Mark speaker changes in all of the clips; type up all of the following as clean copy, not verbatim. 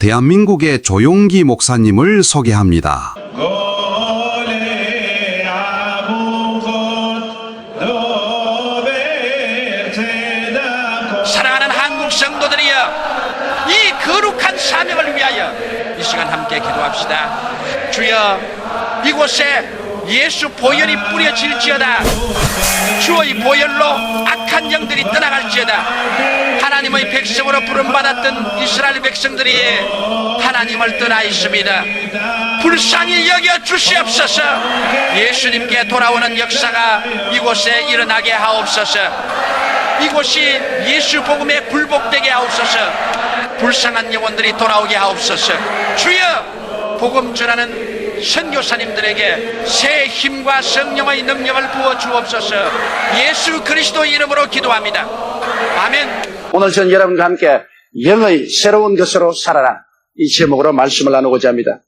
Speaker 1: 대한민국의 조용기 목사님을 소개합니다.
Speaker 2: 사랑하는 한국 성도들이여, 이 거룩한 사명을 위하여 이 시간 함께 기도합시다. 주여, 이곳에 예수 보혈이 뿌려질지어다. 주의 보혈로 악한 영들이 떠나갈지어다. 하나님의 백성으로 부름받았던 이스라엘 백성들이 하나님을 떠나 있습니다. 불쌍히 여겨 주시옵소서. 예수님께 돌아오는 역사가 이곳에 일어나게 하옵소서. 이곳이 예수 복음에 굴복되게 하옵소서. 불쌍한 영혼들이 돌아오게 하옵소서. 주여, 복음 전하는 선교사님들에게 새 힘과 성령의 능력을 부어 주옵소서. 예수 그리스도 이름으로 기도합니다. 아멘.
Speaker 3: 오늘 전 여러분과 함께 영의 새로운 것으로 살아라, 이 제목으로 말씀을 나누고자 합니다.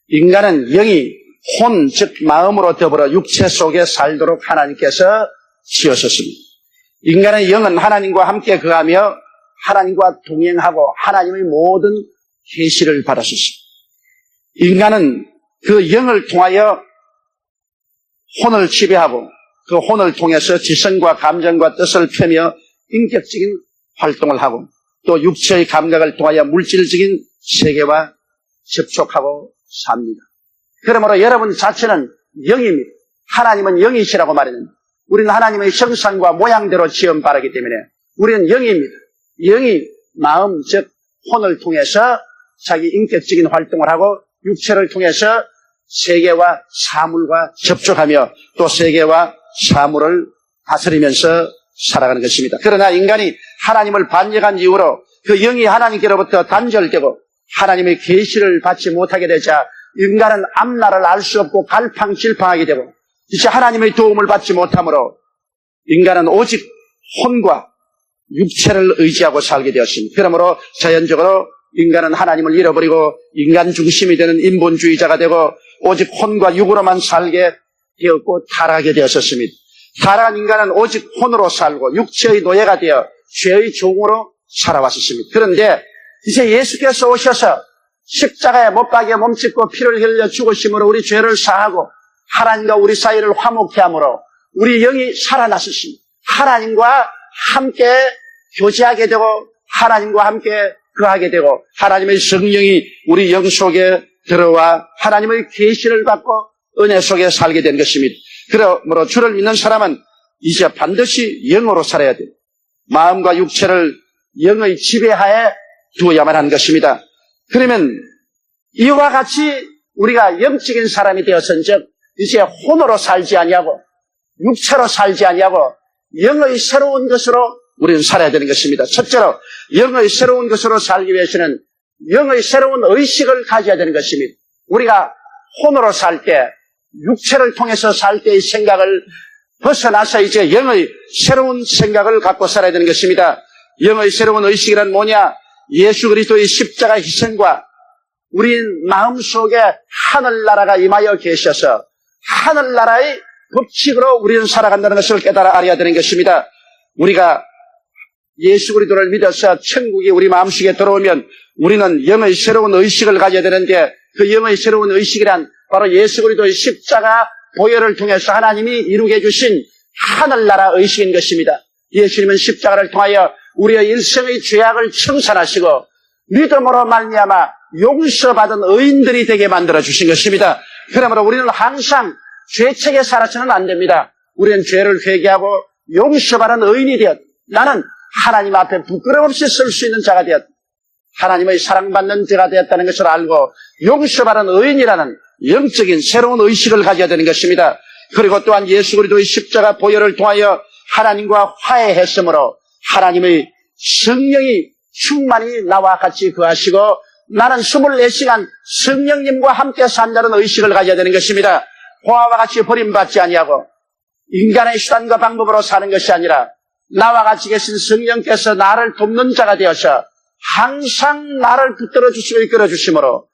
Speaker 3: 인간은 영이 혼, 즉 마음으로 더불어 육체 속에 살도록 하나님께서 지으셨습니다. 인간의 영은 하나님과 함께 거하며 하나님과 동행하고 하나님의 모든 계시를 받았습니다. 인간은 그 영을 통하여 혼을 지배하고 그 혼을 통해서 지성과 감정과 뜻을 펴며 인격적인 활동을 하고 또 육체의 감각을 통하여 물질적인 세계와 접촉하고 삽니다. 그러므로 여러분 자체는 영입니다. 하나님은 영이시라고 말하는, 우리는 하나님의 형상과 모양대로 지음받았기 때문에 우리는 영입니다. 영이 마음, 즉 혼을 통해서 자기 인격적인 활동을 하고 육체를 통해서 세계와 사물과 접촉하며 또 세계와 사물을 다스리면서 살아가는 것입니다. 그러나 인간이 하나님을 반역한 이후로 그 영이 하나님께로부터 단절되고 하나님의 계시를 받지 못하게 되자 인간은 앞날을 알 수 없고 갈팡질팡하게 되고 이제 하나님의 도움을 받지 못하므로 인간은 오직 혼과 육체를 의지하고 살게 되었습니다. 그러므로 자연적으로 인간은 하나님을 잃어버리고 인간 중심이 되는 인본주의자가 되고 오직 혼과 육으로만 살게 되었고 타락하게 되었습니다. 타락한 인간은 오직 혼으로 살고 육체의 노예가 되어 죄의 종으로 살아왔었습니다. 그런데 이제 예수께서 오셔서 십자가에 못 박여 몸짓고 피를 흘려 죽으심으로 우리 죄를 사하고 하나님과 우리 사이를 화목케 함으로 우리 영이 살아났습니다. 하나님과 함께 교제하게 되고 하나님과 함께 거하게 되고 하나님의 성령이 우리 영 속에 들어와 하나님의 계시를 받고 은혜 속에 살게 된 것입니다. 그러므로 주를 믿는 사람은 이제 반드시 영으로 살아야 돼요. 마음과 육체를 영의 지배하에 두어야만 하는 것입니다. 그러면 이와 같이 우리가 영적인 사람이 되었은즉 이제 혼으로 살지 아니하고 육체로 살지 아니하고 영의 새로운 것으로 우리는 살아야 되는 것입니다. 첫째로 영의 새로운 것으로 살기 위해서는 영의 새로운 의식을 가져야 되는 것입니다. 우리가 혼으로 살 때, 육체를 통해서 살 때의 생각을 벗어나서 이제 영의 새로운 생각을 갖고 살아야 되는 것입니다. 영의 새로운 의식이란 뭐냐? 예수 그리스도의 십자가 희생과 우리 마음속에 하늘나라가 임하여 계셔서 하늘나라의 법칙으로 우리는 살아간다는 것을 깨달아 알아야 되는 것입니다. 우리가 예수 그리스도를 믿어서 천국이 우리 마음속에 들어오면 우리는 영의 새로운 의식을 가져야 되는데 그 영의 새로운 의식이란 바로 예수 그리스도의 십자가 보혈을 통해서 하나님이 이루게 해주신 하늘나라 의식인 것입니다. 예수님은 십자가를 통하여 우리의 일생의 죄악을 청산하시고 믿음으로 말미암아 용서받은 의인들이 되게 만들어 주신 것입니다. 그러므로 우리는 항상 죄책에 살아서는 안 됩니다. 우리는 죄를 회개하고 용서받은 의인이 되었, 나는 하나님 앞에 부끄럼 없이 쓸 수 있는 자가 되었, 하나님의 사랑받는 자가 되었다는 것을 알고 용서받은 의인이라는 영적인 새로운 의식을 가져야 되는 것입니다. 그리고 또한 예수 그리스도의 십자가 보혈을 통하여 하나님과 화해했으므로 하나님의 성령이 충만히 나와 같이 거하시고 나는 24시간 성령님과 함께 산다는 의식을 가져야 되는 것입니다. 고아와 같이 버림받지 아니하고 인간의 수단과 방법으로 사는 것이 아니라 나와 같이 계신 성령께서 나를 돕는 자가 되어서 항상 나를 붙들어 주시고 이끌어 주심으로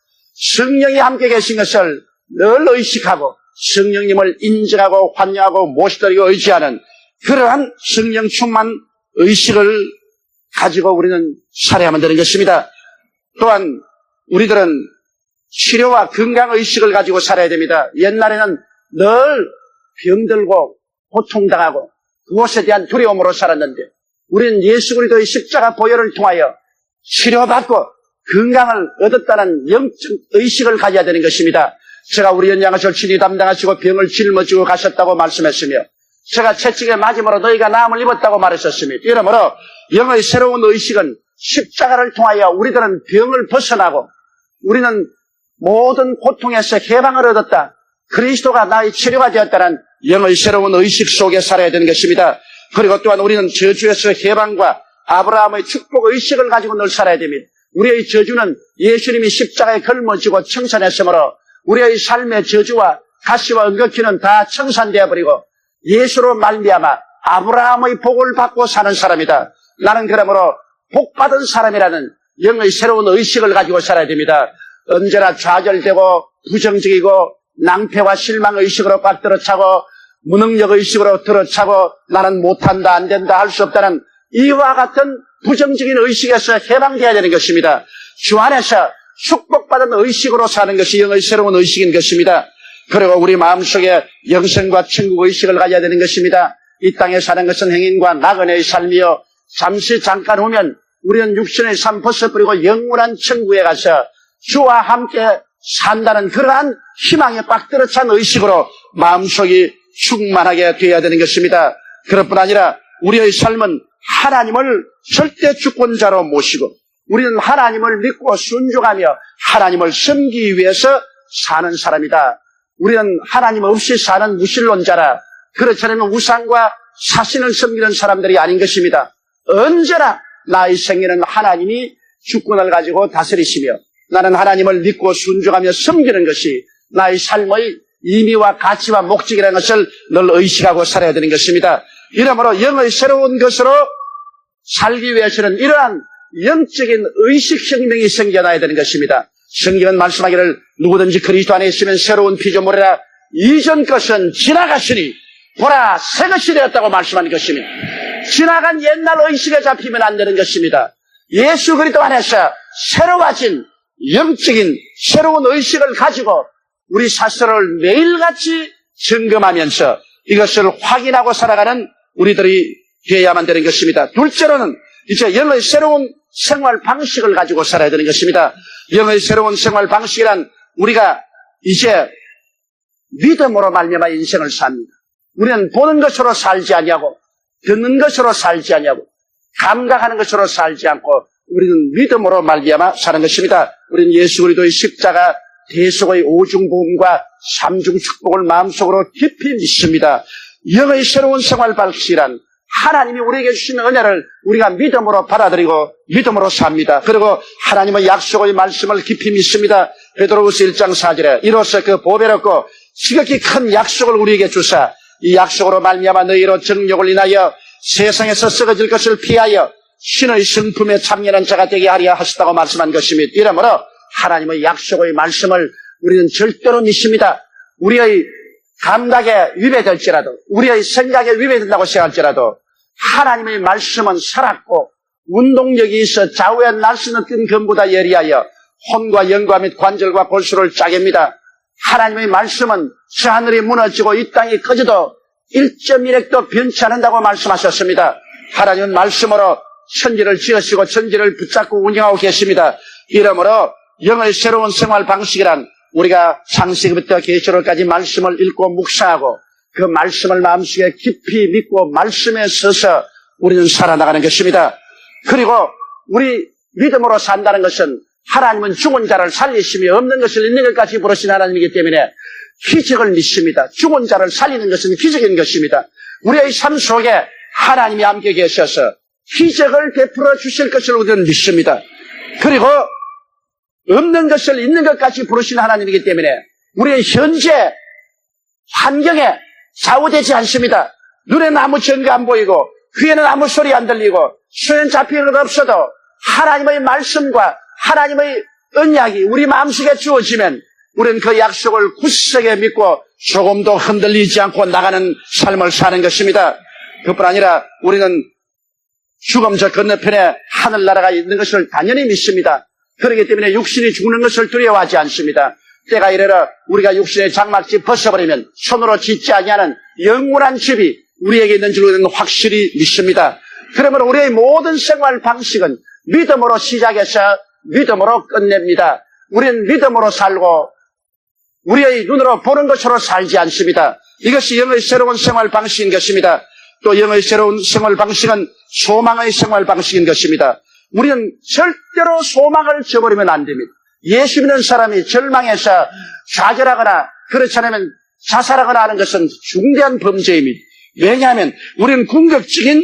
Speaker 3: 성령이 함께 계신 것을 늘 의식하고 성령님을 인정하고 환영하고 모시드리고 의지하는 그러한 성령 충만 의식을 가지고 우리는 살아야만 되는 것입니다. 또한 우리들은 치료와 건강의식을 가지고 살아야 됩니다. 옛날에는 늘 병들고 고통당하고 그것에 대한 두려움으로 살았는데 우리는 예수 그리스도의 십자가 보혈을 통하여 치료받고 건강을 얻었다는 영적 의식을 가져야 되는 것입니다. 제가 우리 연양하실 친히 담당하시고 병을 짊어지고 가셨다고 말씀했으며 제가 채찍에 맞음으로 너희가 나음을 입었다고 말했었으며 이러므로 영의 새로운 의식은 십자가를 통하여 우리들은 병을 벗어나고 우리는 모든 고통에서 해방을 얻었다. 그리스도가 나의 치료가 되었다는 영의 새로운 의식 속에 살아야 되는 것입니다. 그리고 또한 우리는 저주에서 해방과 아브라함의 축복 의식을 가지고 늘 살아야 됩니다. 우리의 저주는 예수님이 십자가에 걸머지고 청산했으므로 우리의 삶의 저주와 가시와 은거키는 다 청산되어 버리고 예수로 말미암아 아브라함의 복을 받고 사는 사람이다. 나는 그러므로 복받은 사람이라는 영의 새로운 의식을 가지고 살아야 됩니다. 언제나 좌절되고 부정적이고 낭패와 실망의식으로 꽉 들어차고 무능력의식으로 들어차고 나는 못한다 안된다 할 수 없다는 이와 같은 부정적인 의식에서 해방되어야 되는 것입니다. 주 안에서 축복받은 의식으로 사는 것이 영의 새로운 의식인 것입니다. 그리고 우리 마음속에 영생과 천국 의식을 가져야 되는 것입니다. 이 땅에 사는 것은 행인과 나그네의 삶이요 잠시 잠깐 후면 우리는 육신의 삶 벗어버리고 영원한 천국에 가서 주와 함께 산다는 그러한 희망에 빡 들어찬 의식으로 마음속이 충만하게 되어야 되는 것입니다. 그것뿐 아니라 우리의 삶은 하나님을 절대 주권자로 모시고 우리는 하나님을 믿고 순종하며 하나님을 섬기기 위해서 사는 사람이다. 우리는 하나님 없이 사는 무신론자라 그렇지 않으면 우상과 사신을 섬기는 사람들이 아닌 것입니다. 언제나 나의 생애는 하나님이 주권을 가지고 다스리시며 나는 하나님을 믿고 순종하며 섬기는 것이 나의 삶의 의미와 가치와 목적이라는 것을 늘 의식하고 살아야 되는 것입니다. 이러므로 영의 새로운 것으로 살기 위해서는 이러한 영적인 의식혁명이 생겨나야 되는 것입니다. 성경은 말씀하기를 누구든지 그리스도 안에 있으면 새로운 피조물이라 이전 것은 지나갔으니 보라 새 것이 되었다고 말씀하는 것입니다. 지나간 옛날 의식에 잡히면 안 되는 것입니다. 예수 그리스도 안에서 새로워진 영적인 새로운 의식을 가지고 우리 사슬을 매일같이 점검하면서 이것을 확인하고 살아가는 우리들이 되어야만 되는 것입니다. 둘째로는 이제 영의 새로운 생활 방식을 가지고 살아야 되는 것입니다. 영의 새로운 생활 방식이란 우리가 이제 믿음으로 말미암아 인생을 삽니다. 우리는 보는 것으로 살지 아니하고 듣는 것으로 살지 아니하고 감각하는 것으로 살지 않고 우리는 믿음으로 말미암아 사는 것입니다. 우리는 예수 그리스도의 십자가 대속의 오중복음과 삼중 축복을 마음속으로 깊이 믿습니다. 영의 새로운 생활 방식이란 하나님이 우리에게 주신 은혜를 우리가 믿음으로 받아들이고 믿음으로 삽니다. 그리고 하나님의 약속의 말씀을 깊이 믿습니다. 베드로후서 1장 4절에 이로써 그 보배롭고 지극히 큰 약속을 우리에게 주사 이 약속으로 말미암아 너희로 정욕을 인하여 세상에서 썩어질 것을 피하여 신의 성품에 참여하는 자가 되게 하려 하셨다고 말씀한 것입니다. 이러므로 하나님의 약속의 말씀을 우리는 절대로 믿습니다. 우리의 감각에 위배될지라도 우리의 생각에 위배된다고 생각할지라도 하나님의 말씀은 살았고 운동력이 있어 좌우에 날씨는 뜬 금보다 예리하여 혼과 영과 및 관절과 골수를 짜깁니다. 하나님의 말씀은 저 하늘이 무너지고 이 땅이 꺼져도 1.1핵도 변치 않는다고 말씀하셨습니다. 하나님은 말씀으로 천지를 지으시고 천지를 붙잡고 운영하고 계십니다. 이러므로 영의 새로운 생활 방식이란 우리가 창세기부터 계시록까지 말씀을 읽고 묵상하고 그 말씀을 마음속에 깊이 믿고 말씀에 서서 우리는 살아나가는 것입니다. 그리고 우리 믿음으로 산다는 것은 하나님은 죽은 자를 살리시며 없는 것을 있는 것까지 부르신 하나님이기 때문에 기적을 믿습니다. 죽은 자를 살리는 것은 기적인 것입니다. 우리의 삶 속에 하나님이 함께 계셔서 기적을 베풀어 주실 것을 우리는 믿습니다. 그리고 없는 것을 있는 것까지 부르신 하나님이기 때문에 우리의 현재 환경에 좌우되지 않습니다. 눈에는 아무 증거 안 보이고 귀에는 아무 소리 안 들리고 손에 잡히는 것 없어도 하나님의 말씀과 하나님의 언약이 우리 마음속에 주어지면 우리는 그 약속을 굳세게 믿고 조금도 흔들리지 않고 나가는 삶을 사는 것입니다. 그뿐 아니라 우리는 죽음 저 건너편에 하늘나라가 있는 것을 당연히 믿습니다. 그렇기 때문에 육신이 죽는 것을 두려워하지 않습니다. 때가 이르러 우리가 육신의 장막집 벗어버리면 손으로 짓지 아니하는 영원한 집이 우리에게 있는 줄은 확실히 믿습니다. 그러므로 우리의 모든 생활 방식은 믿음으로 시작해서 믿음으로 끝냅니다. 우리는 믿음으로 살고 우리의 눈으로 보는 것으로 살지 않습니다. 이것이 영의 새로운 생활 방식인 것입니다. 또 영의 새로운 생활 방식은 소망의 생활 방식인 것입니다. 우리는 절대로 소망을 저버리면 안 됩니다. 예수 믿는 사람이 절망해서 좌절하거나 그렇지 않으면 자살하거나 하는 것은 중대한 범죄입니다. 왜냐하면 우리는 궁극적인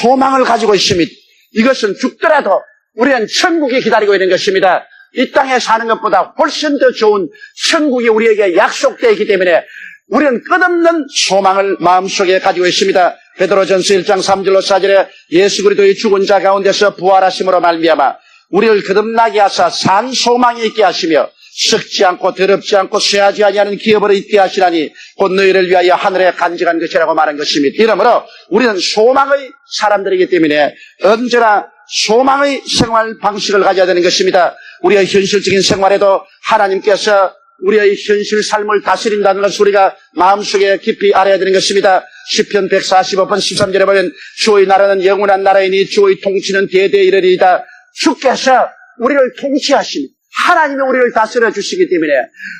Speaker 3: 소망을 가지고 있습니다. 이것은 죽더라도 우리는 천국이 기다리고 있는 것입니다. 이 땅에 사는 것보다 훨씬 더 좋은 천국이 우리에게 약속되어 있기 때문에 우리는 끝없는 소망을 마음속에 가지고 있습니다. 베드로전서 1장 3절로 4절에 예수 그리스도의 죽은 자 가운데서 부활하심으로 말미암아 우리를 거듭나게 하사 산 소망이 있게 하시며 썩지 않고 더럽지 않고 쇠하지 아니하는 기업을 있게 하시나니 곧 너희를 위하여 하늘에 간직한 것이라고 말한 것입니다. 이러므로 우리는 소망의 사람들이기 때문에 언제나 소망의 생활 방식을 가져야 되는 것입니다. 우리의 현실적인 생활에도 하나님께서 우리의 현실 삶을 다스린다는 것을 우리가 마음속에 깊이 알아야 되는 것입니다. 시편 145편 13절에 보면 주의 나라는 영원한 나라이니 주의 통치는 대대에 이르리이다. 주께서 우리를 통치하십니다. 하나님이 우리를 다스려 주시기 때문에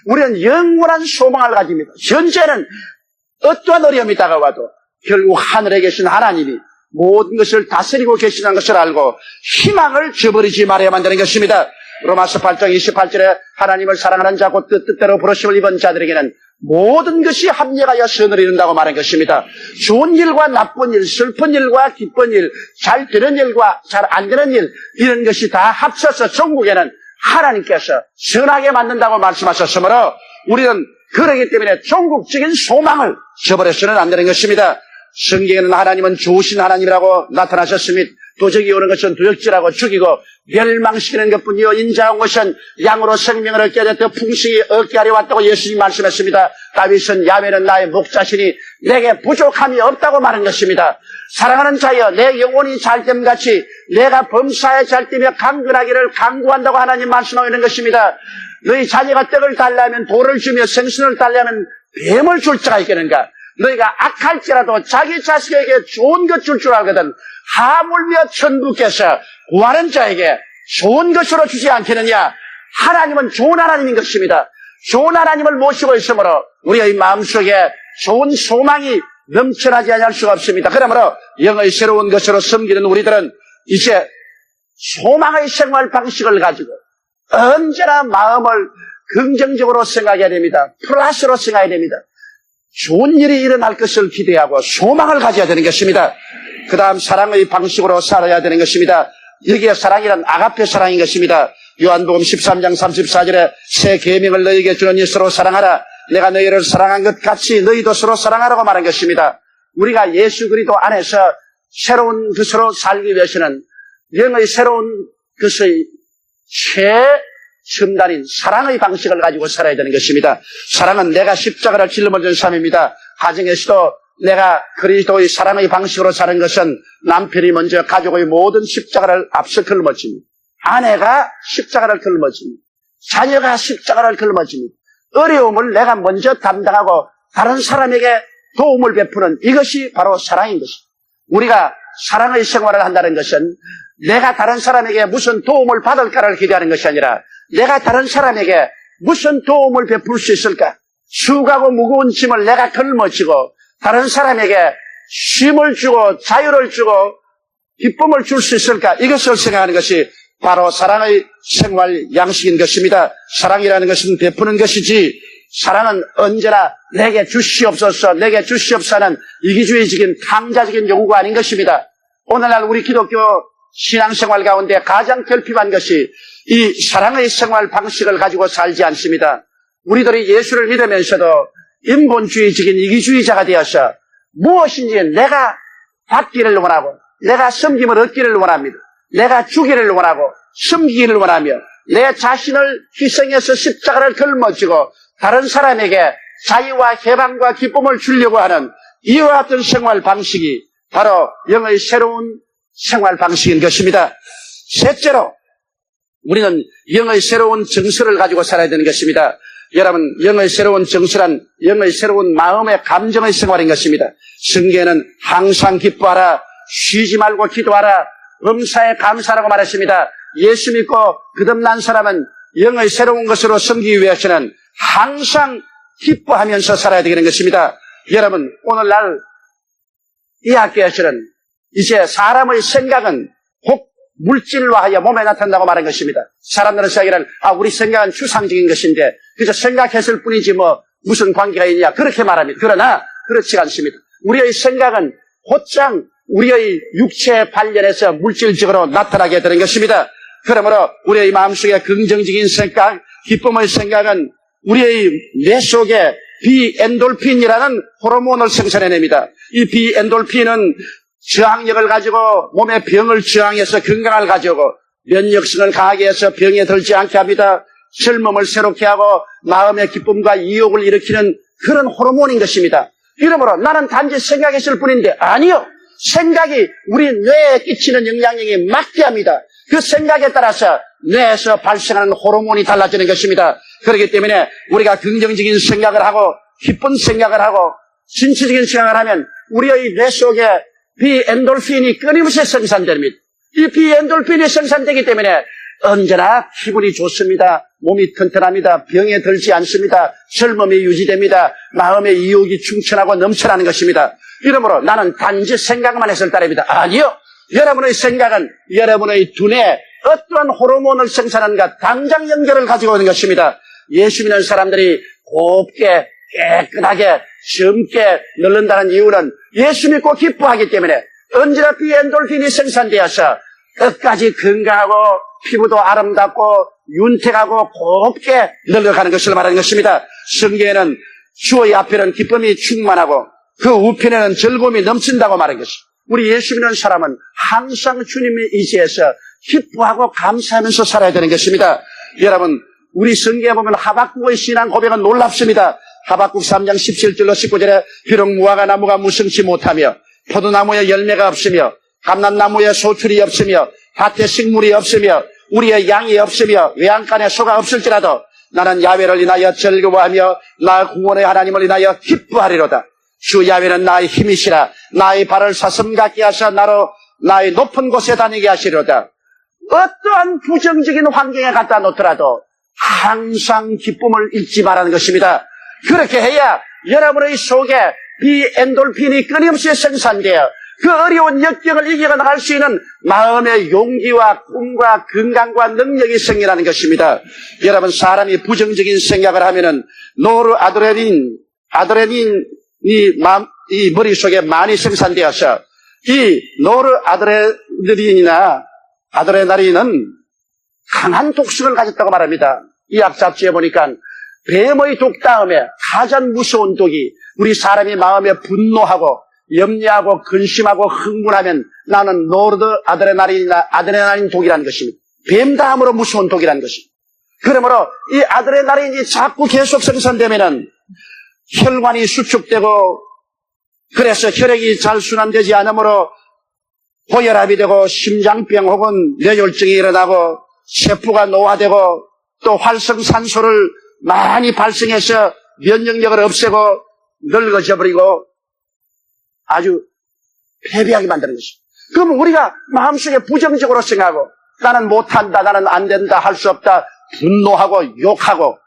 Speaker 3: 우리는 영원한 소망을 가집니다. 현재는 어떠한 어려움이 다가와도 결국 하늘에 계신 하나님이 모든 것을 다스리고 계시는 것을 알고 희망을 저버리지 말아야만 되는 것입니다. 로마서 8장 28절에 하나님을 사랑하는 자 곧 뜻대로 부르심을 입은 자들에게는 모든 것이 합력하여 선을 이룬다고 말한 것입니다. 좋은 일과 나쁜 일, 슬픈 일과 기쁜 일, 잘 되는 일과 잘 안 되는 일, 이런 것이 다 합쳐서 천국에는 하나님께서 선하게 만든다고 말씀하셨으므로 우리는 그러기 때문에 천국적인 소망을 저버려서는 안 되는 것입니다. 성경에는 하나님은 좋으신 하나님이라고 나타나셨습니다. 도적이 오는 것은 도적질하고 죽이고 멸망시키는 것뿐이요 인자한 것은 양으로 생명을 얻게 하여 더 풍성히 얻게 하려 왔다고 예수님이 말씀했습니다. 다윗은 야훼는 나의 목자시니 내게 부족함이 없다고 말한 것입니다. 사랑하는 자여 내 영혼이 잘됨같이 내가 범사에 잘되며 강건하기를 간구한다고 하나님 말씀하고 있는 것입니다. 너희 자녀가 떡을 달라면 돌을 주며 생선을 달라면 뱀을 줄 자가 있겠는가? 너희가 악할지라도 자기 자식에게 좋은 것 줄 줄 알거든 하물며 천부께서 구하는 자에게 좋은 것으로 주지 않겠느냐? 하나님은 좋은 하나님인 것입니다. 좋은 하나님을 모시고 있으므로 우리의 마음속에 좋은 소망이 넘쳐나지 않을 수가 없습니다. 그러므로 영의 새로운 것으로 섬기는 우리들은 이제 소망의 생활 방식을 가지고 언제나 마음을 긍정적으로 생각해야 됩니다. 플러스로 생각해야 됩니다. 좋은 일이 일어날 것을 기대하고 소망을 가져야 되는 것입니다. 그 다음 사랑의 방식으로 살아야 되는 것입니다. 여기에 사랑이란 아가페 사랑인 것입니다. 요한복음 13장 34절에 새 계명을 너희에게 주노니 서로 사랑하라. 내가 너희를 사랑한 것 같이 너희도 서로 사랑하라고 말한 것입니다. 우리가 예수 그리스도 안에서 새로운 것으로 살기 위해서는 영의 새로운 것의 첨단인 사랑의 방식을 가지고 살아야 되는 것입니다. 사랑은 내가 십자가를 짊어진 삶입니다. 가정에서도 내가 그리스도의 사랑의 방식으로 사는 것은 남편이 먼저 가족의 모든 십자가를 앞서 짊어집니다. 아내가 십자가를 짊어집니다. 자녀가 십자가를 짊어집니다. 어려움을 내가 먼저 담당하고 다른 사람에게 도움을 베푸는 이것이 바로 사랑인 것입니다. 우리가 사랑의 생활을 한다는 것은 내가 다른 사람에게 무슨 도움을 받을까를 기대하는 것이 아니라 내가 다른 사람에게 무슨 도움을 베풀 수 있을까? 수고하고 무거운 짐을 내가 짊어지고 다른 사람에게 쉼을 주고 자유를 주고 기쁨을 줄 수 있을까? 이것을 생각하는 것이 바로 사랑의 생활 양식인 것입니다. 사랑이라는 것은 베푸는 것이지 사랑은 언제나 내게 주시옵소서 내게 주시옵소서는 이기주의적인 탕자적인 요구가 아닌 것입니다. 오늘날 우리 기독교 신앙생활 가운데 가장 결핍한 것이 이 사랑의 생활 방식을 가지고 살지 않습니다. 우리들이 예수를 믿으면서도 인본주의적인 이기주의자가 되어서 무엇인지 내가 받기를 원하고 내가 섬김을 얻기를 원합니다. 내가 주기를 원하고 섬기기를 원하며 내 자신을 희생해서 십자가를 짊어지고 다른 사람에게 자유와 해방과 기쁨을 주려고 하는 이와 같은 생활 방식이 바로 영의 새로운 생활 방식인 것입니다. 셋째로 우리는 영의 새로운 정서를 가지고 살아야 되는 것입니다. 여러분, 영의 새로운 정서란 영의 새로운 마음의 감정의 생활인 것입니다. 성경에는 항상 기뻐하라, 쉬지 말고 기도하라, 범사에 감사라고 말했습니다. 예수 믿고 거듭난 사람은 영의 새로운 것으로 섬기기 위해서는 항상 기뻐하면서 살아야 되는 것입니다. 여러분, 오늘날 이 학교에서는 이제 사람의 생각은 곧 물질로 하여 몸에 나타난다고 말한 것입니다. 사람들은 생각이란 우리 생각은 추상적인 것인데 그저 생각했을 뿐이지 뭐 무슨 관계가 있냐 그렇게 말합니다. 그러나 그렇지 않습니다. 우리의 생각은 곧장 우리의 육체에 관련해서 물질적으로 나타나게 되는 것입니다. 그러므로 우리의 마음속에 긍정적인 생각, 기쁨의 생각은 우리의 뇌 속에 비엔돌핀이라는 호르몬을 생산해냅니다. 이 비엔돌핀은 저항력을 가지고 몸의 병을 저항해서 건강을 가져오고 면역성을 강하게 해서 병에 들지 않게 합니다. 젊음을 새롭게 하고 마음의 기쁨과 이욕을 일으키는 그런 호르몬인 것입니다. 이러므로 나는 단지 생각했을 뿐인데 아니요. 생각이 우리 뇌에 끼치는 영향력이 맞게 합니다. 그 생각에 따라서 뇌에서 발생하는 호르몬이 달라지는 것입니다. 그렇기 때문에 우리가 긍정적인 생각을 하고 기쁜 생각을 하고 진취적인 생각을 하면 우리의 뇌 속에 비엔돌핀이 끊임없이 생산됩니다. 이 비엔돌핀이 생산되기 때문에 언제나 기분이 좋습니다. 몸이 튼튼합니다. 병에 들지 않습니다. 젊음이 유지됩니다. 마음의 이욕이 충천하고 넘쳐나는 것입니다. 이러므로 나는 단지 생각만 했을 따름이다. 아니요. 여러분의 생각은 여러분의 두뇌에 어떠한 호르몬을 생산하는가 당장 연결을 가지고 있는 것입니다. 예수 믿는 사람들이 곱게 깨끗하게 젊게 늙는다는 이유는 예수 믿고 기뻐하기 때문에 언제나 비엔돌핀이 생산되어서 끝까지 건강하고 피부도 아름답고 윤택하고 곱게 늙어가는 것을 말하는 것입니다. 성경에는 주의 앞에는 기쁨이 충만하고 그 우편에는 즐거움이 넘친다고 말한 것입니다. 우리 예수 믿는 사람은 항상 주님의 의지에서 기뻐하고 감사하면서 살아야 되는 것입니다. 여러분, 우리 성경에 보면 하박국의 신앙 고백은 놀랍습니다. 하박국 3장 17절로 19절에 비록 무화과 나무가 무성치 못하며 포도나무에 열매가 없으며 감람나무에 소출이 없으며 밭에 식물이 없으며 우리의 양이 없으며 외양간에 소가 없을지라도 나는 야훼를 인하여 즐거워하며 나 구원의 하나님을 인하여 기뻐하리로다. 주 야훼는 나의 힘이시라. 나의 발을 사슴 같게 하사 나로 나의 높은 곳에 다니게 하시리로다. 어떠한 부정적인 환경에 갖다 놓더라도 항상 기쁨을 잃지 말라는 것입니다. 그렇게 해야 여러분의 속에 비엔돌핀이 끊임없이 생산되어 그 어려운 역경을 이겨나갈 수 있는 마음의 용기와 꿈과 건강과 능력이 생기라는 것입니다. 여러분, 사람이 부정적인 생각을 하면은 아드레날린이 이 머릿속에 많이 생산되어서 이 아드레날린은 강한 독성을 가졌다고 말합니다. 이 약 잡지에 보니까 뱀의 독 다음에 가장 무서운 독이 우리 사람이 마음에 분노하고 염려하고 근심하고 흥분하면 나는 아드레날린 독이라는 것입니다. 뱀 다음으로 무서운 독이라는 것입니다. 그러므로 이 아드레날린이 자꾸 계속 생산되면은 혈관이 수축되고 그래서 혈액이 잘 순환되지 않으므로 고혈압이 되고 심장병 혹은 뇌졸중이 일어나고 세포가 노화되고 또 활성산소를 많이 발생해서 면역력을 없애고 늙어져 버리고 아주 패배하게 만드는 것입니다. 그러면 우리가 마음속에 부정적으로 생각하고 나는 못한다, 나는 안 된다, 할 수 없다, 분노하고 욕하고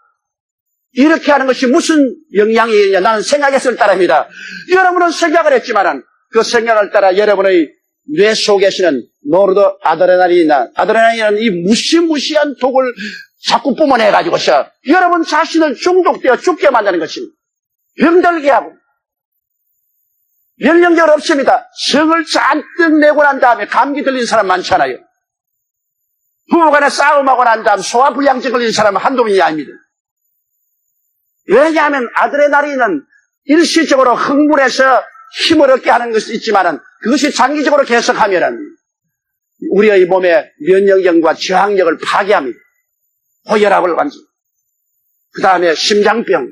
Speaker 3: 이렇게 하는 것이 무슨 영향이 있냐? 나는 생각했을 따름이다. 여러분은 생각을 했지만 그 생각을 따라 여러분의 뇌 속에서는 아드레날린은 이 무시무시한 독을 자꾸 뿜어내가지고서 여러분 자신을 중독되어 죽게 만드는 것입니다. 병들게 하고 면역력 없습니다. 성을 잔뜩 내고 난 다음에 감기 들린 사람 많잖아요. 부부간에 싸움하고 난 다음 소화불량증 걸린 사람은 한두 명이 아닙니다. 왜냐하면 아드레날린은 일시적으로 흥분해서 힘을 얻게 하는 것이 있지만 그것이 장기적으로 계속하면 우리의 몸의 면역력과 저항력을 파괴합니다. 고혈압을 완전. 그 다음에 심장병,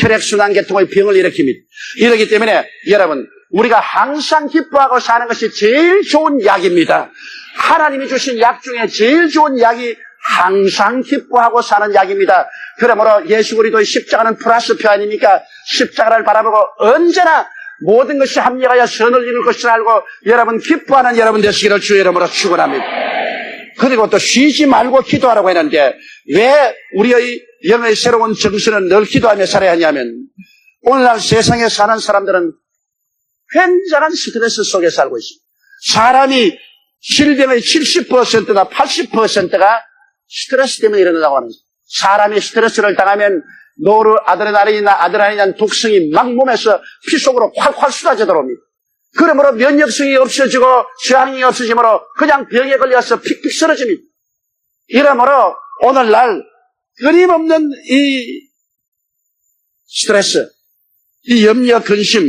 Speaker 3: 혈액순환계통의 병을 일으킵니다. 이러기 때문에 여러분, 우리가 항상 기뻐하고 사는 것이 제일 좋은 약입니다. 하나님이 주신 약 중에 제일 좋은 약이 항상 기뻐하고 사는 약입니다. 그러므로 예수 그리스도의 십자가는 플러스표 아닙니까? 십자가를 바라보고 언제나 모든 것이 합력하여 선을 이룰 것을 알고 여러분 기뻐하는 여러분 되시기를 주의 이름으로 축원합니다. 그리고 또 쉬지 말고 기도하라고 했는데 왜 우리의 영의 새로운 정신은 늘 기도하며 살아야 하냐면 오늘날 세상에 사는 사람들은 굉장한 스트레스 속에 살고 있습니다. 사람이 질병의 70%나 80%가 스트레스 때문에 일어난다고 하는 거예요. 사람이 스트레스를 당하면 아드레날린이나 독성이 막 몸에서 피 속으로 활활 쏟아져 들어옵니다. 그러므로 면역성이 없어지고 저항이 없어지므로 그냥 병에 걸려서 픽픽 쓰러집니다. 이러므로 오늘날 끊임없는 이 스트레스, 이 염려, 근심,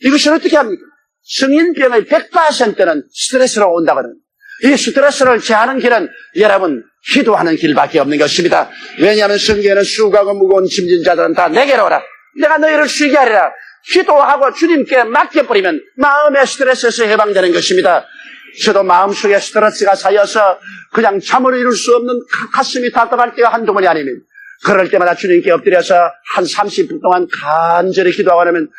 Speaker 3: 이것을 어떻게 합니까? 성인병의 100%는 스트레스로 온다거든. 이 스트레스를 제하는 길은 여러분 기도하는 길밖에 없는 것입니다. 왜냐하면 성경에는 수고하고 무거운 짐진 자들은 다 내게로 오라. 내가 너희를 쉬게 하리라. 기도하고 주님께 맡겨버리면 마음의 스트레스에서 해방되는 것입니다. 저도 마음속에 스트레스가 쌓여서 그냥 잠을 이룰 수 없는 가슴이 답답할 때가 한두 번이 아닙니다. 그럴 때마다 주님께 엎드려서 한 30분 동안 간절히 기도하고 나면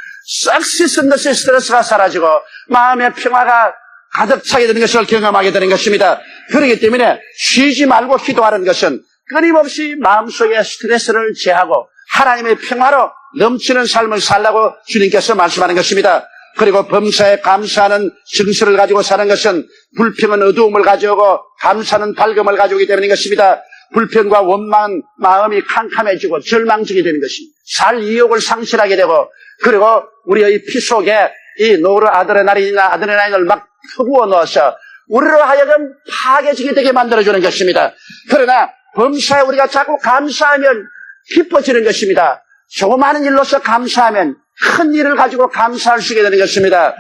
Speaker 3: 싹 씻은 듯이 스트레스가 사라지고 마음의 평화가 가득 차게 되는 것을 경험하게 되는 것입니다. 그렇기 때문에 쉬지 말고 기도하는 것은 끊임없이 마음속에 스트레스를 제하고 하나님의 평화로 넘치는 삶을 살라고 주님께서 말씀하는 것입니다. 그리고 범사에 감사하는 정서를 가지고 사는 것은 불평은 어두움을 가져오고 감사는 밝음을 가져오기 때문인 것입니다. 불평과 원망은 마음이 캄캄해지고 절망적이 되는 것입니다. 살 이욕을 상실하게 되고 그리고 우리의 피 속에 이 아드레날린을 막 퍼부어 넣어서 우리로 하여금 파괴적이 되게 만들어주는 것입니다. 그러나 범사에 우리가 자꾸 감사하면 기뻐지는 것입니다. 조그마한 일로서 감사하면 큰 일을 가지고 감사할 수 있게 되는 것입니다.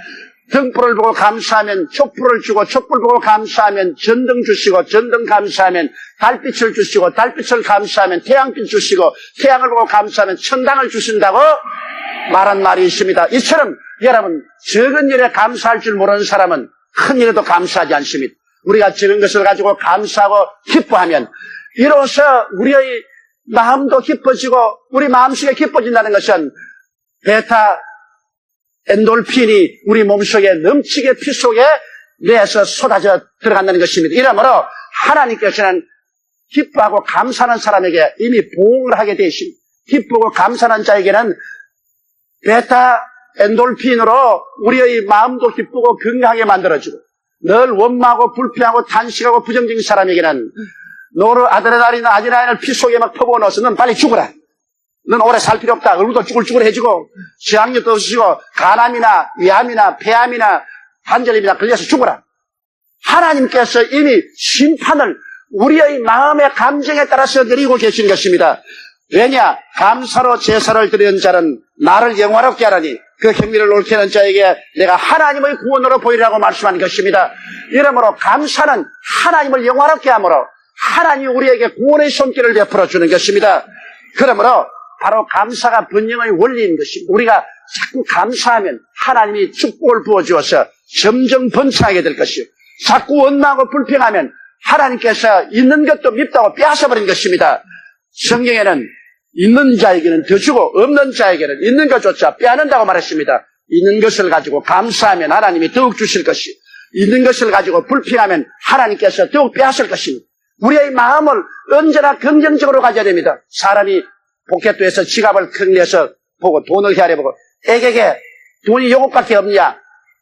Speaker 3: 등불을 보고 감사하면 촛불을 주고 촛불 보고 감사하면 전등 주시고 전등 감사하면 달빛을 주시고 달빛을 감사하면 태양빛 주시고 태양을 보고 감사하면 천당을 주신다고 말한 말이 있습니다. 이처럼 여러분 적은 일에 감사할 줄 모르는 사람은 큰 일에도 감사하지 않습니다. 우리가 적은 것을 가지고 감사하고 기뻐하면 이로써 우리의 마음도 기뻐지고 우리 마음속에 기뻐진다는 것은 베타 엔돌핀이 우리 몸속에 넘치게 피 속에 내에서 쏟아져 들어간다는 것입니다. 이러므로 하나님께서는 기뻐하고 감사하는 사람에게 이미 보응을 하게 되어 있습니다. 기쁘고 감사하는 자에게는 베타 엔돌핀으로 우리의 마음도 기쁘고 건강하게 만들어주고 늘 원망하고 불평하고 탄식하고 부정적인 사람에게는 아드레날린을 피 속에 막 퍼부어 넣어서 넌 빨리 죽어라. 넌 오래 살 필요 없다. 얼굴도 쭈글쭈글해지고 저항력도 없어지고 간암이나 위암이나 폐암이나 관절염이나 걸려서 죽어라. 하나님께서 이미 심판을 우리의 마음의 감정에 따라서 내리고 계신 것입니다. 왜냐? 감사로 제사를 드리는 자는 나를 영화롭게 하라니 그 행위를 옳게 하는 자에게 내가 하나님의 구원으로 보이라고 말씀한 것입니다. 이러므로 감사는 하나님을 영화롭게 함으로 하나님이 우리에게 구원의 손길을 베풀어 주는 것입니다. 그러므로 바로 감사가 번영의 원리인 것입니다. 우리가 자꾸 감사하면 하나님이 축복을 부어주어서 점점 번창하게 될 것이요. 자꾸 원망하고 불평하면 하나님께서 있는 것도 밉다고 빼앗아버린 것입니다. 성경에는 있는 자에게는 더 주고 없는 자에게는 있는 것조차 빼앗는다고 말했습니다. 있는 것을 가지고 감사하면 하나님이 더욱 주실 것이요. 있는 것을 가지고 불평하면 하나님께서 더욱 빼앗을 것입니다. 우리의 마음을 언제나 긍정적으로 가져야 됩니다. 사람이 포켓도에서 지갑을 큰 내서 보고 돈을 헤아려보고 애에게 돈이 요것밖에 없냐?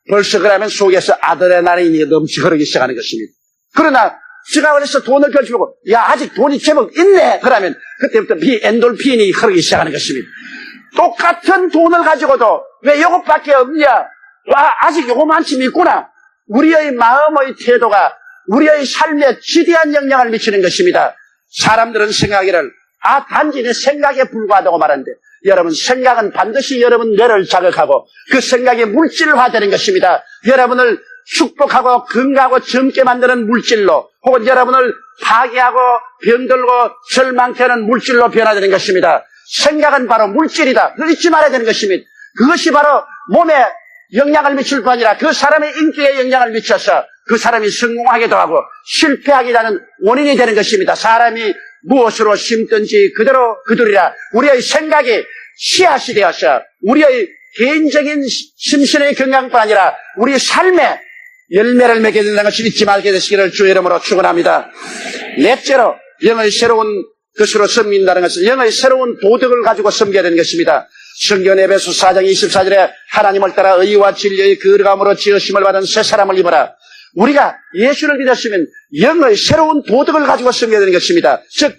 Speaker 3: 벌써 그러면 속에서 아드레날린이 넘치 흐르기 시작하는 것입니다. 그러나 지갑을 해서 돈을 펼쳐보고 야 아직 돈이 제법 있네. 그러면 그때부터 엔돌핀이 흐르기 시작하는 것입니다. 똑같은 돈을 가지고도 왜 요것밖에 없냐? 와 아직 요거만큼 있구나. 우리의 마음의 태도가 우리의 삶에 지대한 영향을 미치는 것입니다. 사람들은 생각하기를 단지 내 생각에 불과하다고 말하는데 여러분 생각은 반드시 여러분 뇌를 자극하고 그 생각이 물질화되는 것입니다. 여러분을 축복하고 건강하고 젊게 만드는 물질로 혹은 여러분을 파괴하고 병들고 절망케 하는 물질로 변화되는 것입니다. 생각은 바로 물질이다. 그걸 잊지 말아야 되는 것입니다. 그것이 바로 몸에 영향을 미칠 뿐 아니라 그 사람의 인격에 영향을 미쳐서 그 사람이 성공하기도 하고 실패하기도 하는 원인이 되는 것입니다. 사람이 무엇으로 심든지 그대로 그들이라. 우리의 생각이 씨앗이 되어서 우리의 개인적인 심신의 건강뿐 아니라 우리 삶에 열매를 맺게 된다는 것을 잊지 말게 되시기를 주의 이름으로 축원합니다. 넷째로 영의 새로운 것으로 섬긴다는 것은 영의 새로운 도덕을 가지고 섬겨야 되는 것입니다. 성경 에베소 4장 24절에 하나님을 따라 의와 진리의 거룩함으로 지으심을 받은 새 사람을 입어라. 우리가 예수를 믿었으면 영의 새로운 도덕을 가지고 섬겨야 되는 것입니다. 즉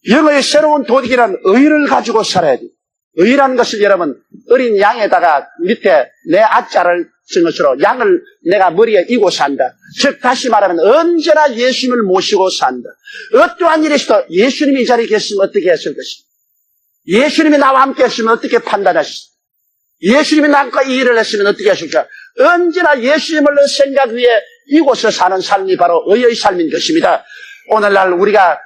Speaker 3: 영의 새로운 도덕이란 의를 가지고 살아야 돼요. 의라는 것을 여러분 어린 양에다가 밑에 내 아자를 쓴 것으로 양을 내가 머리에 이고 산다. 즉 다시 말하면 언제나 예수님을 모시고 산다. 어떠한 일이 있어도 예수님이 이 자리에 계시면 어떻게 했을 것인가. 예수님이 나와 함께 했으면 어떻게 판단하시죠. 예수님이 나와 이 일을 했으면 어떻게 하실까. 언제나 예수님을 생각 위에 이곳에 사는 삶이 바로 의의 삶인 것입니다. 오늘날 우리가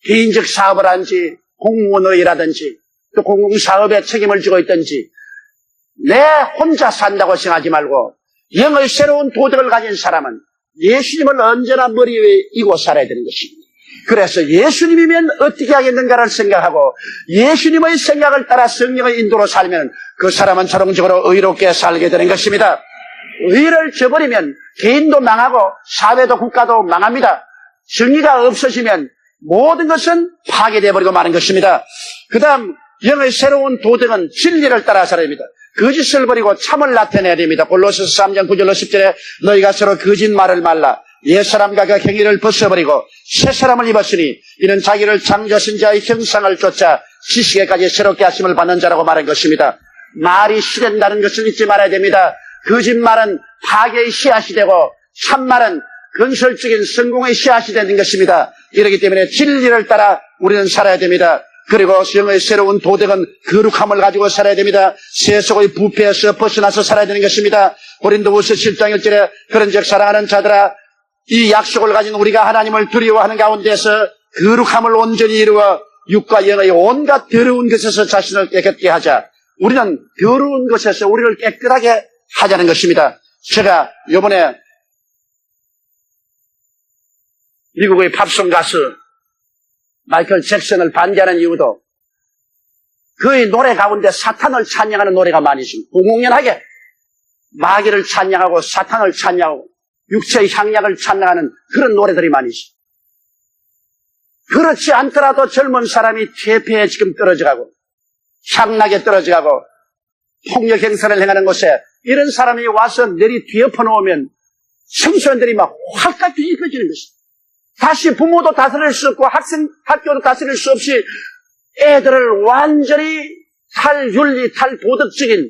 Speaker 3: 개인적 사업을 하든지 공무원의라든지 또 공공사업에 책임을 지고 있든지 내 혼자 산다고 생각하지 말고 영의 새로운 도덕을 가진 사람은 예수님을 언제나 머리 위에 이고 살아야 되는 것입니다. 그래서 예수님이면 어떻게 하겠는가를 생각하고 예수님의 생각을 따라 성령의 인도로 살면 그 사람은 자동적으로 의롭게 살게 되는 것입니다. 의를 저버리면 개인도 망하고 사회도 국가도 망합니다. 정의가 없어지면 모든 것은 파괴되어 버리고 마는 것입니다. 그 다음 영의 새로운 도덕은 진리를 따라 살아야 됩니다. 거짓을 버리고 참을 나타내야 됩니다. 골로새서 3장 9절로 10절에 너희가 서로 거짓말을 말라. 옛사람과 그 행위를 벗어버리고 새사람을 입었으니 이는 자기를 창조하신 자의 형상을 쫓아 지식에까지 새롭게 하심을 받는 자라고 말한 것입니다. 말이 실현다는 것을 잊지 말아야 됩니다. 거짓말은 파괴의 씨앗이 되고 참말은 건설적인 성공의 씨앗이 되는 것입니다. 이렇기 때문에 진리를 따라 우리는 살아야 됩니다. 그리고 영의 새로운 도덕은 거룩함을 가지고 살아야 됩니다. 세속의 부패에서 벗어나서 살아야 되는 것입니다. 고린도후서 7장 1절에 그런즉 사랑하는 자들아 이 약속을 가진 우리가 하나님을 두려워하는 가운데서 거룩함을 온전히 이루어 육과 영의 온갖 더러운 것에서 자신을 깨끗게 하자. 우리는 더러운 것에서 우리를 깨끗하게 하자는 것입니다. 제가 이번에 미국의 팝송 가수 마이클 잭슨을 반대하는 이유도 그의 노래 가운데 사탄을 찬양하는 노래가 많이 있습니다. 공공연하게 마귀를 찬양하고 사탄을 찬양하고 육체의 향락을 찬양하는 그런 노래들이 많이 있습니다. 그렇지 않더라도 젊은 사람이 퇴폐에 지금 떨어져가고 향락에 떨어져가고 폭력 행사를 행하는 곳에 이런 사람이 와서 내리 뒤엎어 놓으면 청소년들이 막 활짝 뒤집혀지는 것입니다. 다시 부모도 다스릴 수 없고 학교도 다스릴 수 없이 애들을 완전히 탈윤리, 탈도덕적인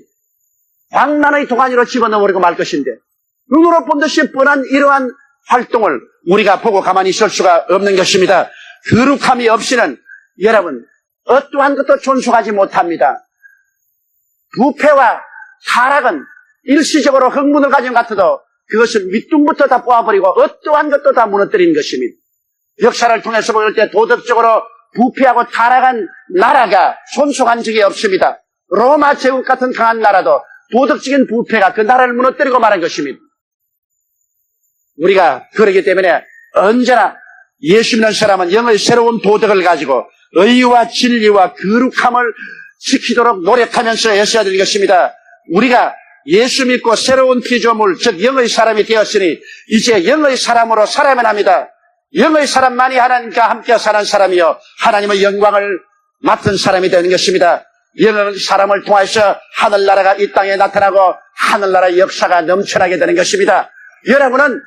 Speaker 3: 광란의 도가니로 집어넣어버리고 말 것인데 눈으로 본 듯이 뻔한 이러한 활동을 우리가 보고 가만히 있을 수가 없는 것입니다. 거룩함이 없이는 여러분 어떠한 것도 존속하지 못합니다. 부패와 타락은 일시적으로 흥분을 가진 것 같아도 그것을 밑둥부터 다 뽑아버리고 어떠한 것도 다 무너뜨리는 것입니다. 역사를 통해서 볼 때 도덕적으로 부패하고 타락한 나라가 존속한 적이 없습니다. 로마 제국 같은 강한 나라도 도덕적인 부패가 그 나라를 무너뜨리고 말한 것입니다. 우리가 그러기 때문에 언제나 예수 믿는 사람은 영의 새로운 도덕을 가지고 의와 진리와 거룩함을 지키도록 노력하면서 애써야 되는 것입니다. 우리가 예수 믿고 새로운 피조물, 즉 영의 사람이 되었으니 이제 영의 사람으로 살아야만 합니다. 영의 사람만이 하나님과 함께 사는 사람이요 하나님의 영광을 맡은 사람이 되는 것입니다. 영의 사람을 통해서 하늘나라가 이 땅에 나타나고 하늘나라의 역사가 넘쳐나게 되는 것입니다. 여러분은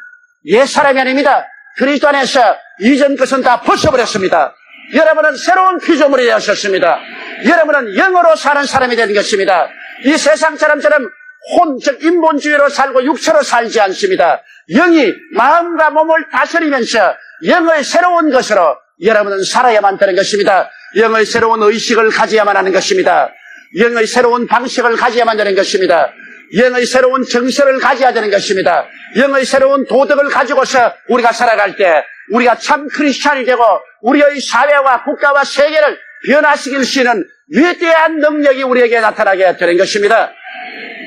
Speaker 3: 옛사람이 아닙니다. 그리스도 안에서 이전 것은 다 벗어버렸습니다. 여러분은 새로운 피조물이 되었습니다. 여러분은 영으로 사는 사람이 되는 것입니다. 이 세상 사람처럼 즉 인본주의로 살고 육체로 살지 않습니다. 영이 마음과 몸을 다스리면서 영의 새로운 것으로 여러분은 살아야만 되는 것입니다. 영의 새로운 의식을 가져야만 하는 것입니다. 영의 새로운 방식을 가져야만 되는 것입니다. 영의 새로운 정서를 가져야 되는 것입니다. 영의 새로운 도덕을 가지고서 우리가 살아갈 때 우리가 참 크리스찬이 되고 우리의 사회와 국가와 세계를 변화시킬 수 있는 위대한 능력이 우리에게 나타나게 되는 것입니다.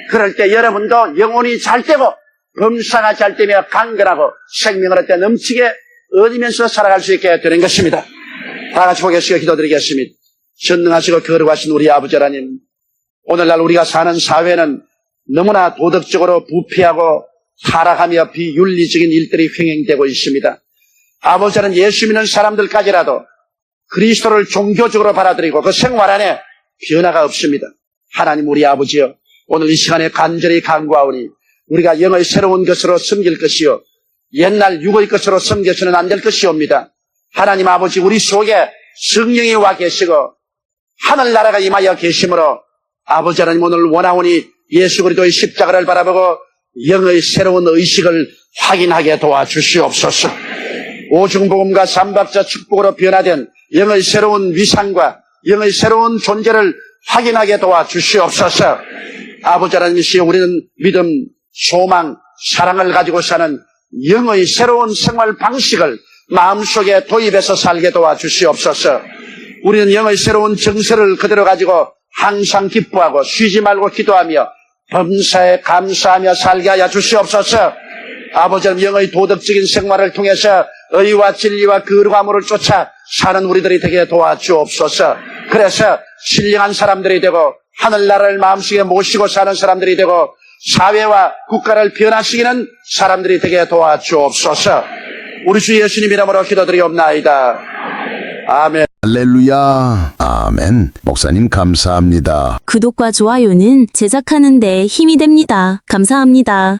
Speaker 3: 그럴 때 여러분도 영혼이 잘 되고 범사가 잘 되며 강건하고 생명을 얻되 넘치게 얻으면서 살아갈 수 있게 되는 것입니다. 다 같이 고개시켜 기도드리겠습니다. 전능하시고 거룩하신 우리 아버지 하나님, 오늘날 우리가 사는 사회는 너무나 도덕적으로 부패하고 타락하며 비윤리적인 일들이 횡행되고 있습니다. 아버지는 예수 믿는 사람들까지라도 그리스도를 종교적으로 받아들이고 그 생활 안에 변화가 없습니다. 하나님 우리 아버지여, 오늘 이 시간에 간절히 간구하오니 우리가 영의 새로운 것으로 섬길 것이요 옛날 육의 것으로 섬겨서는 안 될 것이옵니다. 하나님 아버지, 우리 속에 성령이 와 계시고 하늘나라가 임하여 계시므로 아버지 하나님 오늘 원하오니 예수 그리스도의 십자가를 바라보고 영의 새로운 의식을 확인하게 도와주시옵소서. 오중복음과 삼박자 축복으로 변화된 영의 새로운 위상과 영의 새로운 존재를 확인하게 도와주시옵소서. 아버지 하나님이시여, 우리는 믿음, 소망, 사랑을 가지고 사는 영의 새로운 생활 방식을 마음속에 도입해서 살게 도와주시옵소서. 우리는 영의 새로운 정서를 그대로 가지고 항상 기뻐하고 쉬지 말고 기도하며 범사에 감사하며 살게 하여 주시옵소서. 아버지 하나님, 영의 도덕적인 생활을 통해서 의와 진리와 거룩함을 쫓아 사는 우리들이 되게 도와주옵소서. 그래서 신령한 사람들이 되고 하늘나라를 마음속에 모시고 사는 사람들이 되고 사회와 국가를 변화시키는 사람들이 되게 도와주옵소서. 우리 주 예수님 이름으로 기도드리옵나이다. 아멘.
Speaker 4: 할렐루야. 아멘. 목사님 감사합니다.
Speaker 5: 구독과 좋아요는 제작하는 데 힘이 됩니다. 감사합니다.